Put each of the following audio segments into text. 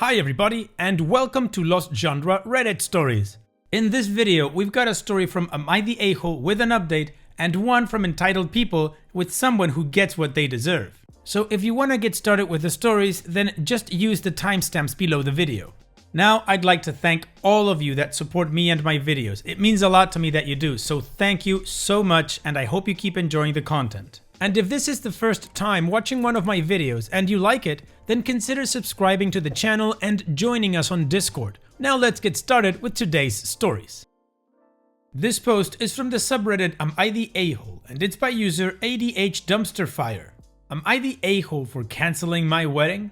Hi everybody, and welcome to Lost Genre Reddit Stories. In this video, we've got a story from Am I the A-hole with an update, and one from Entitled People with someone who gets what they deserve. So if you want to get started with the stories, then just use the timestamps below the video. Now, I'd like to thank all of you that support me and my videos. It means a lot to me that you do, so thank you so much, and I hope you keep enjoying the content. And if this is the first time watching one of my videos and you like it, then consider subscribing to the channel and joining us on Discord. Now let's get started with today's stories. This post is from the subreddit Am I the A-hole, and it's by user ADH Dumpster Fire. Am I the a-hole for cancelling my wedding?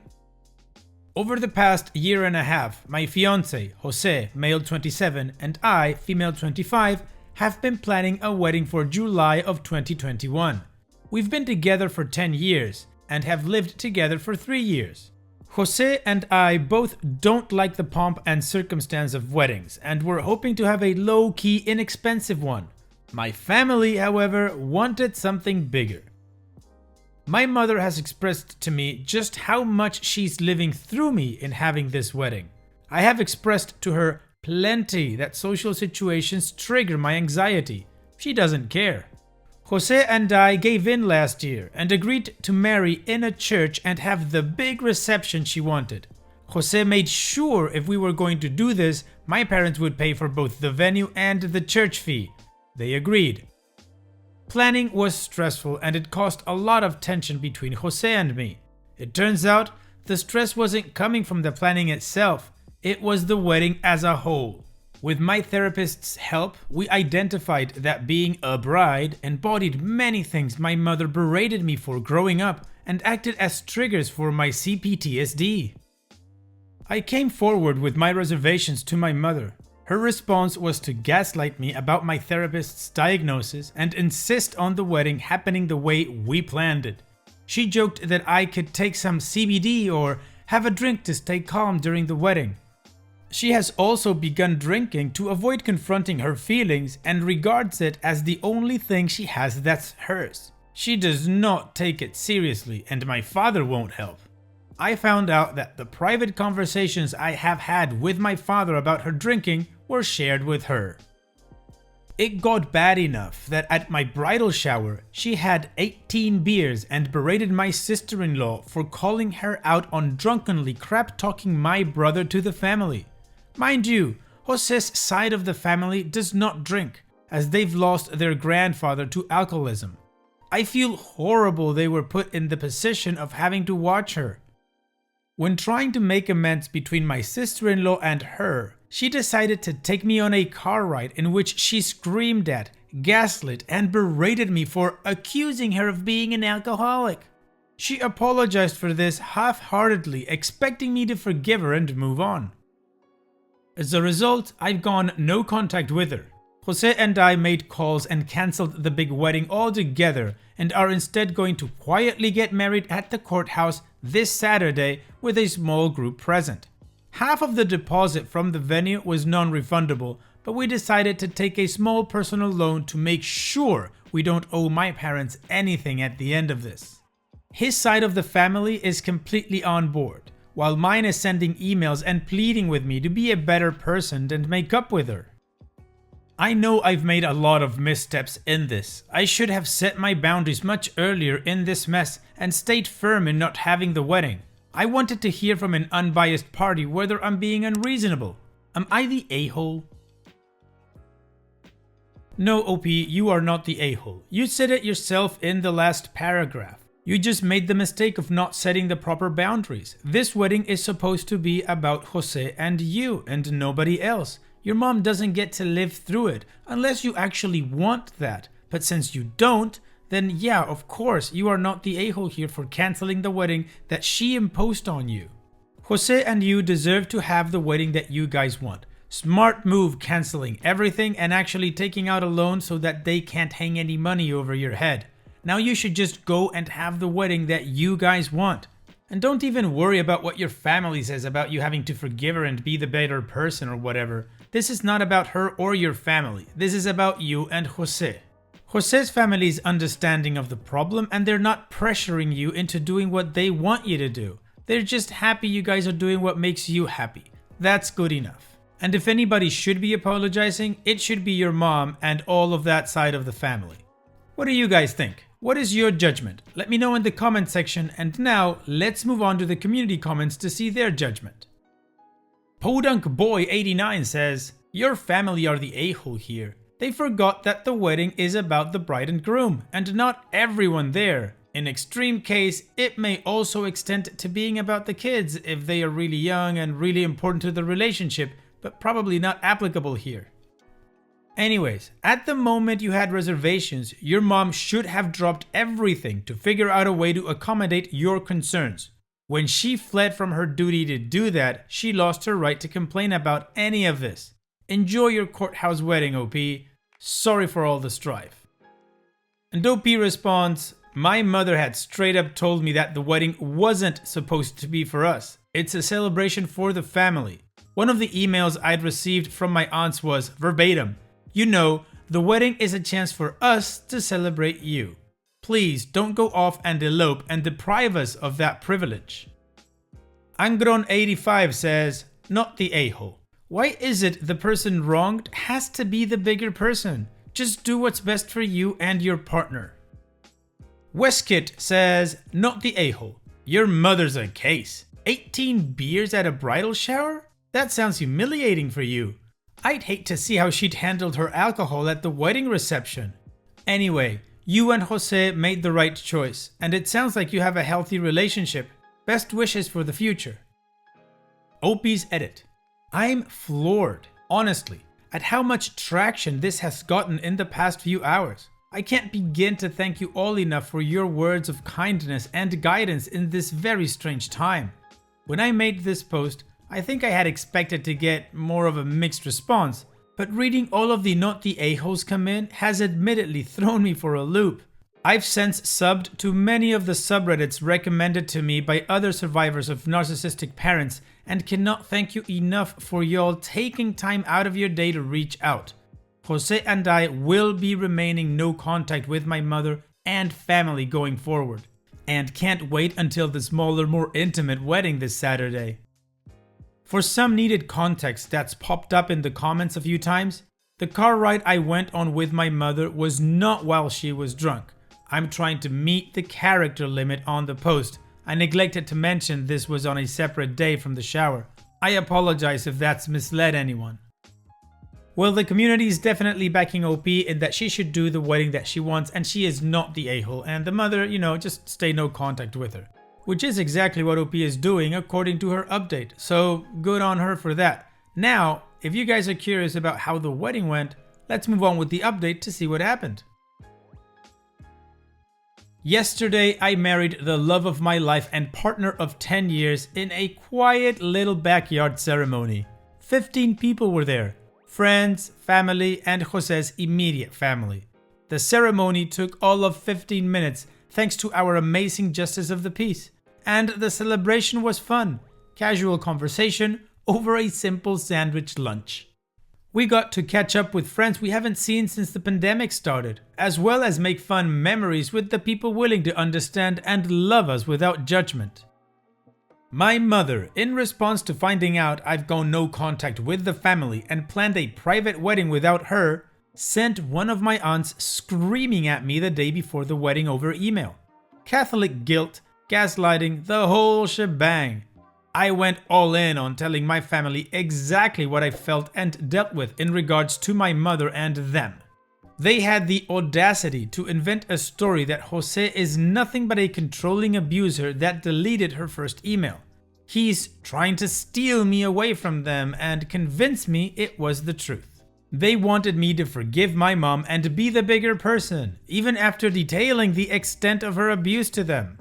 Over the past year and a half, my fiancé, Jose, male 27, and I, female 25, have been planning a wedding for July of 2021. We've been together for 10 years and have lived together for 3 years. Jose and I both don't like the pomp and circumstance of weddings, and we're hoping to have a low-key, inexpensive one. My family, however, wanted something bigger. My mother has expressed to me just how much she's living through me in having this wedding. I have expressed to her plenty that social situations trigger my anxiety. She doesn't care. Jose and I gave in last year and agreed to marry in a church and have the big reception she wanted. Jose made sure if we were going to do this, my parents would pay for both the venue and the church fee. They agreed. Planning was stressful and it caused a lot of tension between Jose and me. It turns out the stress wasn't coming from the planning itself, it was the wedding as a whole. With my therapist's help, we identified that being a bride embodied many things my mother berated me for growing up and acted as triggers for my CPTSD. I came forward with my reservations to my mother. Her response was to gaslight me about my therapist's diagnosis and insist on the wedding happening the way we planned it. She joked that I could take some CBD or have a drink to stay calm during the wedding. She has also begun drinking to avoid confronting her feelings and regards it as the only thing she has that's hers. She does not take it seriously, and my father won't help. I found out that the private conversations I have had with my father about her drinking were shared with her. It got bad enough that at my bridal shower, she had 18 beers and berated my sister-in-law for calling her out on drunkenly crap-talking my brother to the family. Mind you, Jose's side of the family does not drink, as they've lost their grandfather to alcoholism. I feel horrible they were put in the position of having to watch her. When trying to make amends between my sister-in-law and her, she decided to take me on a car ride in which she screamed at, gaslit, and berated me for accusing her of being an alcoholic. She apologized for this half-heartedly, expecting me to forgive her and move on. As a result, I've gone no contact with her. Jose and I made calls and cancelled the big wedding altogether and are instead going to quietly get married at the courthouse this Saturday with a small group present. Half of the deposit from the venue was non-refundable, but we decided to take a small personal loan to make sure we don't owe my parents anything at the end of this. His side of the family is completely on board, while mine is sending emails and pleading with me to be a better person and make up with her. I know I've made a lot of missteps in this. I should have set my boundaries much earlier in this mess and stayed firm in not having the wedding. I wanted to hear from an unbiased party whether I'm being unreasonable. Am I the a-hole? No, OP, you are not the a-hole. You said it yourself in the last paragraph. You just made the mistake of not setting the proper boundaries. This wedding is supposed to be about Jose and you and nobody else. Your mom doesn't get to live through it unless you actually want that. But since you don't, then yeah, of course, you are not the a-hole here for cancelling the wedding that she imposed on you. Jose and you deserve to have the wedding that you guys want. Smart move cancelling everything and actually taking out a loan so that they can't hang any money over your head. Now you should just go and have the wedding that you guys want. And don't even worry about what your family says about you having to forgive her and be the better person or whatever. This is not about her or your family. This is about you and Jose. Jose's family is understanding of the problem and they're not pressuring you into doing what they want you to do. They're just happy you guys are doing what makes you happy. That's good enough. And if anybody should be apologizing, it should be your mom and all of that side of the family. What do you guys think? What is your judgment? Let me know in the comment section, and now let's move on to the community comments to see their judgment. Podunk Boy 89 says, "Your family are the a-hole here. They forgot that the wedding is about the bride and groom, and not everyone there. In extreme case, it may also extend to being about the kids if they are really young and really important to the relationship, but probably not applicable here." Anyways, at the moment you had reservations, your mom should have dropped everything to figure out a way to accommodate your concerns. When she fled from her duty to do that, she lost her right to complain about any of this. Enjoy your courthouse wedding, OP. Sorry for all the strife. And OP responds, "My mother had straight up told me that the wedding wasn't supposed to be for us. It's a celebration for the family." One of the emails I'd received from my aunts was verbatim, "You know, the wedding is a chance for us to celebrate you. Please don't go off and elope and deprive us of that privilege." Angron85 says, "Not the a-hole. Why is it the person wronged has to be the bigger person? Just do what's best for you and your partner." Weskit says, "Not the a-hole. Your mother's a case. 18 beers at a bridal shower? That sounds humiliating for you. I'd hate to see how she'd handled her alcohol at the wedding reception. Anyway, you and Jose made the right choice, and it sounds like you have a healthy relationship. Best wishes for the future." OP's edit. I'm floored, honestly, at how much traction this has gotten in the past few hours. I can't begin to thank you all enough for your words of kindness and guidance in this very strange time. When I made this post, I think I had expected to get more of a mixed response, but reading all of the not the a-holes come in has admittedly thrown me for a loop. I've since subbed to many of the subreddits recommended to me by other survivors of narcissistic parents and cannot thank you enough for y'all taking time out of your day to reach out. Jose and I will be remaining no contact with my mother and family going forward, and can't wait until the smaller, more intimate wedding this Saturday. For some needed context that's popped up in the comments a few times, the car ride I went on with my mother was not while she was drunk. I'm trying to meet the character limit on the post. I neglected to mention this was on a separate day from the shower. I apologize if that's misled anyone. Well, the community is definitely backing OP in that she should do the wedding that she wants, and she is not the a-hole, and the mother, just stay no contact with her. Which is exactly what OP is doing according to her update, so good on her for that. Now, if you guys are curious about how the wedding went, let's move on with the update to see what happened. Yesterday, I married the love of my life and partner of 10 years in a quiet little backyard ceremony. 15 people were there. Friends, family, and Jose's immediate family. The ceremony took all of 15 minutes thanks to our amazing Justice of the Peace. And the celebration was fun. Casual conversation over a simple sandwich lunch. We got to catch up with friends we haven't seen since the pandemic started, as well as make fun memories with the people willing to understand and love us without judgment. My mother, in response to finding out I've gone no contact with the family and planned a private wedding without her, sent one of my aunts screaming at me the day before the wedding over email. Catholic guilt, gaslighting, the whole shebang. I went all in on telling my family exactly what I felt and dealt with in regards to my mother and them. They had the audacity to invent a story that Jose is nothing but a controlling abuser that deleted her first email. He's trying to steal me away from them and convince me it was the truth. They wanted me to forgive my mom and be the bigger person, even after detailing the extent of her abuse to them.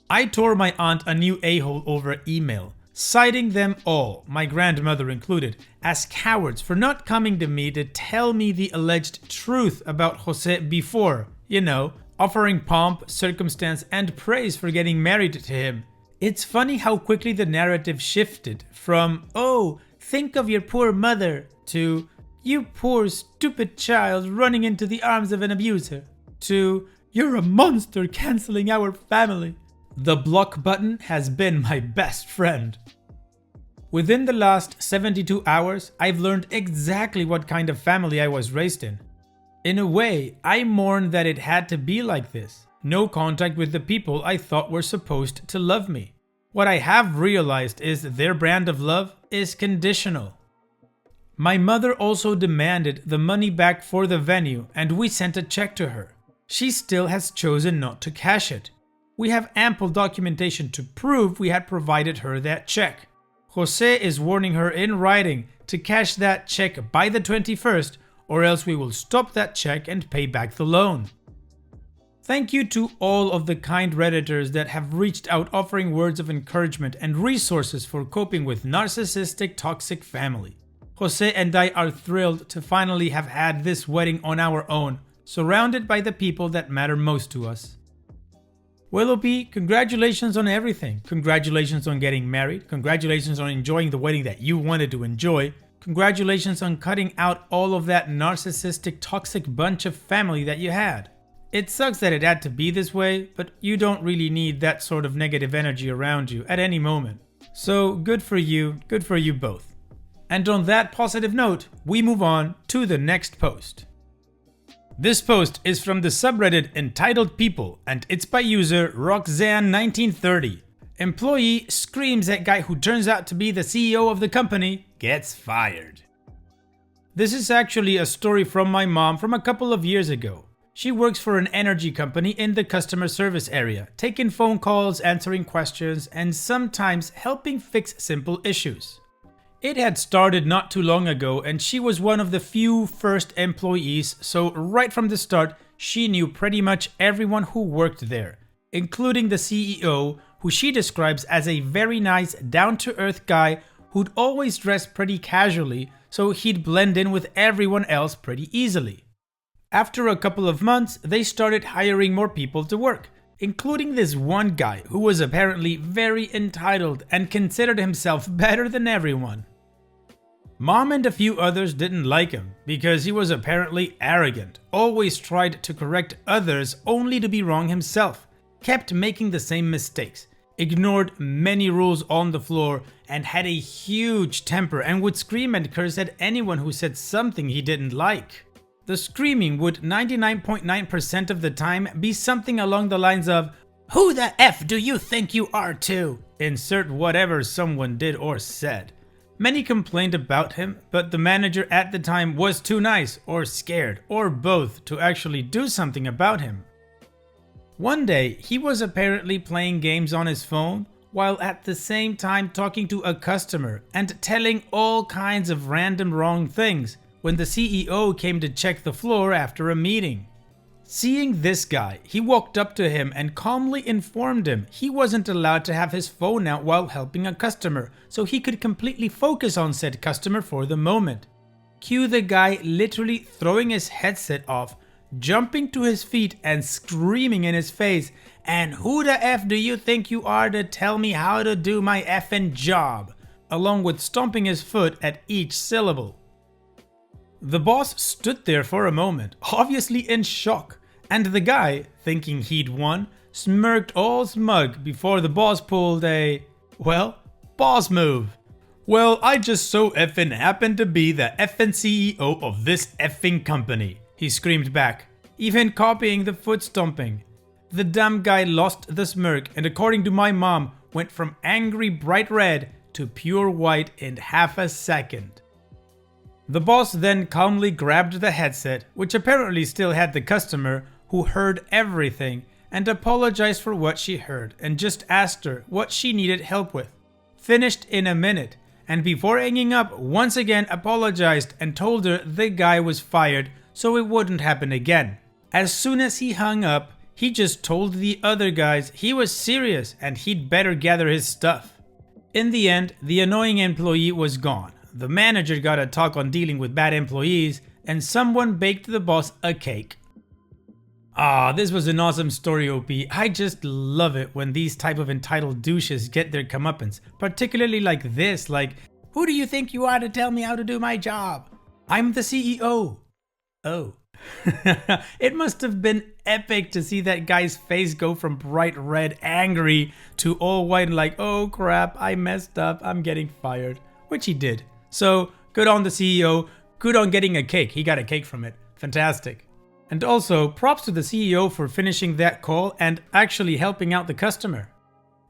I tore my aunt a new a-hole over email, citing them all, my grandmother included, as cowards for not coming to me to tell me the alleged truth about Jose before, offering pomp, circumstance, and praise for getting married to him. It's funny how quickly the narrative shifted from, "Oh, think of your poor mother," to "You poor stupid child running into the arms of an abuser," to "You're a monster canceling our family." The block button has been my best friend. Within the last 72 hours, I've learned exactly what kind of family I was raised in. In a way, I mourn that it had to be like this. No contact with the people I thought were supposed to love me. What I have realized is that their brand of love is conditional. My mother also demanded the money back for the venue, and we sent a check to her. She still has chosen not to cash it. We have ample documentation to prove we had provided her that check. Jose is warning her in writing to cash that check by the 21st, or else we will stop that check and pay back the loan. Thank you to all of the kind Redditors that have reached out offering words of encouragement and resources for coping with narcissistic toxic family. Jose and I are thrilled to finally have had this wedding on our own, surrounded by the people that matter most to us. Willoughby, congratulations on everything. Congratulations on getting married. Congratulations on enjoying the wedding that you wanted to enjoy. Congratulations on cutting out all of that narcissistic, toxic bunch of family that you had. It sucks that it had to be this way, but you don't really need that sort of negative energy around you at any moment. So good for you both. And on that positive note, we move on to the next post. This post is from the subreddit Entitled People, and it's by user Roxanne1930. Employee screams at guy who turns out to be the CEO of the company gets fired. This is actually a story from my mom from a couple of years ago. She works for an energy company in the customer service area, taking phone calls, answering questions, and sometimes helping fix simple issues. It had started not too long ago, and she was one of the few first employees, so right from the start, she knew pretty much everyone who worked there, including the CEO, who she describes as a very nice, down-to-earth guy who'd always dress pretty casually, so he'd blend in with everyone else pretty easily. After a couple of months, they started hiring more people to work, including this one guy who was apparently very entitled and considered himself better than everyone. Mom and a few others didn't like him because he was apparently arrogant, always tried to correct others only to be wrong himself, kept making the same mistakes, ignored many rules on the floor, and had a huge temper and would scream and curse at anyone who said something he didn't like. The screaming would 99.9% of the time be something along the lines of, "Who the F do you think you are to?" Insert whatever someone did or said. Many complained about him, but the manager at the time was too nice or scared or both to actually do something about him. One day, he was apparently playing games on his phone while at the same time talking to a customer and telling all kinds of random wrong things when the CEO came to check the floor after a meeting. Seeing this guy, he walked up to him and calmly informed him he wasn't allowed to have his phone out while helping a customer, so he could completely focus on said customer for the moment. Cue the guy literally throwing his headset off, jumping to his feet and screaming in his face, "And who the F do you think you are to tell me how to do my effing job?" along with stomping his foot at each syllable. The boss stood there for a moment, obviously in shock, and the guy, thinking he'd won, smirked all smug before the boss pulled a, well, boss move. "Well, I just so effing happen to be the effing CEO of this effing company," he screamed back, even copying the foot stomping. The dumb guy lost the smirk and, according to my mom, went from angry bright red to pure white in half a second. The boss then calmly grabbed the headset, which apparently still had the customer, who heard everything, and apologized for what she heard and just asked her what she needed help with. Finished in a minute, and before hanging up, once again apologized and told her the guy was fired so it wouldn't happen again. As soon as he hung up, he just told the other guys he was serious and he'd better gather his stuff. In the end, the annoying employee was gone. The manager got a talk on dealing with bad employees, and someone baked the boss a cake. This was an awesome story, OP. I just love it when these type of entitled douches get their comeuppance, particularly like this, like, "Who do you think you are to tell me how to do my job? I'm the CEO." Oh. It must have been epic to see that guy's face go from bright red angry to all white and like, oh crap, I messed up, I'm getting fired, which he did. So good on the CEO, good on getting a cake. He got a cake from it. Fantastic. And also props to the CEO for finishing that call and actually helping out the customer.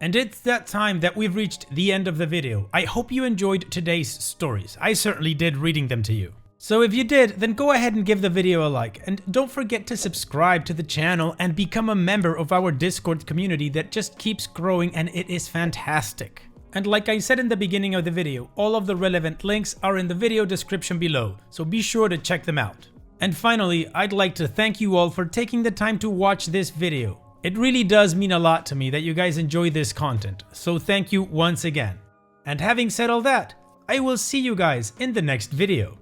And it's that time that we've reached the end of the video. I hope you enjoyed today's stories. I certainly did reading them to you. So if you did, then go ahead and give the video a like. And don't forget to subscribe to the channel and become a member of our Discord community that just keeps growing, and it is fantastic. And like I said in the beginning of the video, all of the relevant links are in the video description below, so be sure to check them out. And finally, I'd like to thank you all for taking the time to watch this video. It really does mean a lot to me that you guys enjoy this content, so thank you once again. And having said all that, I will see you guys in the next video.